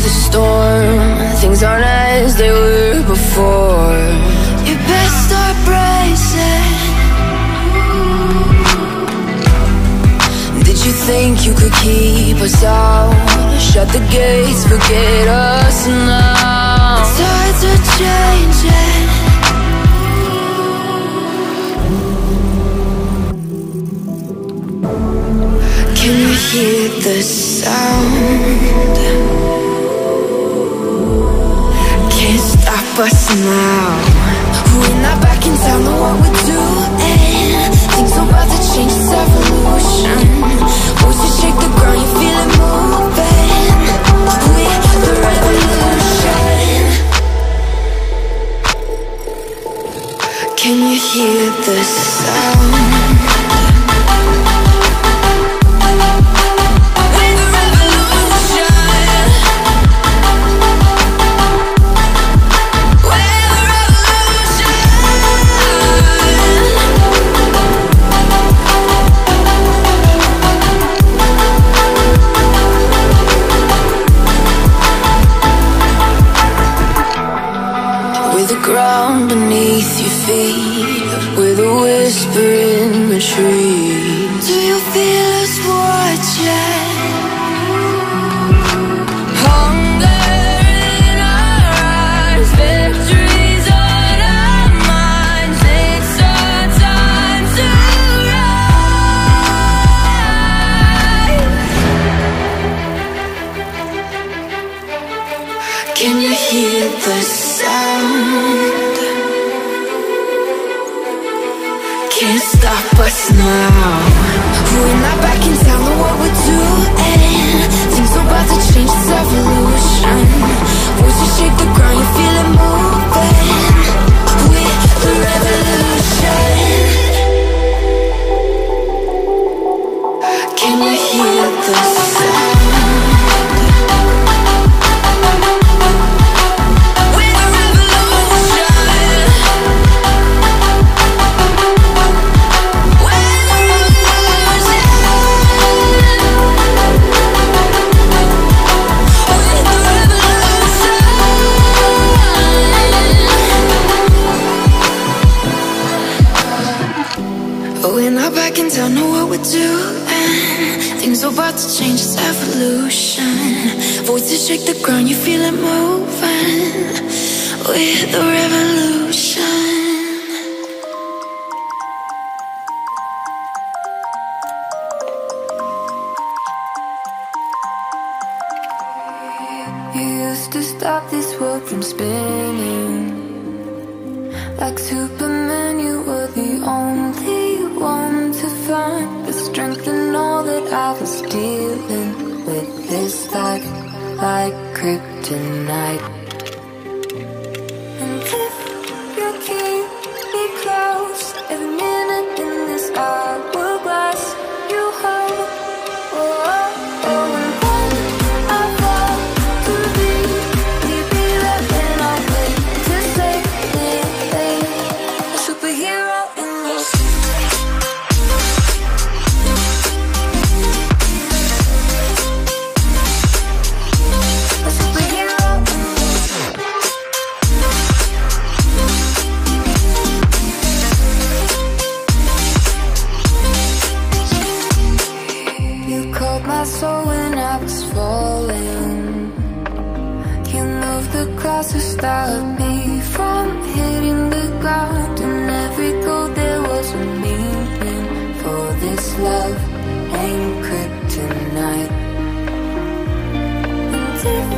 the storm. Things aren't as they were before. You best start bracing. Did you think you could keep us out? Shut the gates, forget us now. Tides are changing. Can you hear the sound? Can't stop us now. We're not back in town, know what we're doing. Things are about to change, it's evolution. Voices shake the ground, you feel it moving. We're the revolution. Can you hear the sound? Ground beneath your feet, with a whisper in the trees. Do you feel us watching? Hunger in our eyes, victories on our minds. It's our time to rise. Can you hear the sound? Can't stop us now. We're not back in town, know what we're doing. Things are about to change, it's evolution. Voices shake the ground, you feel it moving. We're the revolution. Can you hear the sound? We're not back in town, know what we're doing. Things are about to change, it's evolution. Voices shake the ground, you feel it moving. We're the revolution. You used to stop this world from spinning. Like Superman, you were the only one to find the strength in all that I was dealing with. This life, like kryptonite. And if you keep me close, every minute in this hourglass, you hold. Oh, oh, oh, and when I fall to leave, be there when I wait to save me. A superhero in this. A superhero in this. You called my soul when I was falling. You moved the clouds to stop me from hitting the ground. And every goal there was a meaning. For this love ain't kryptonite. And if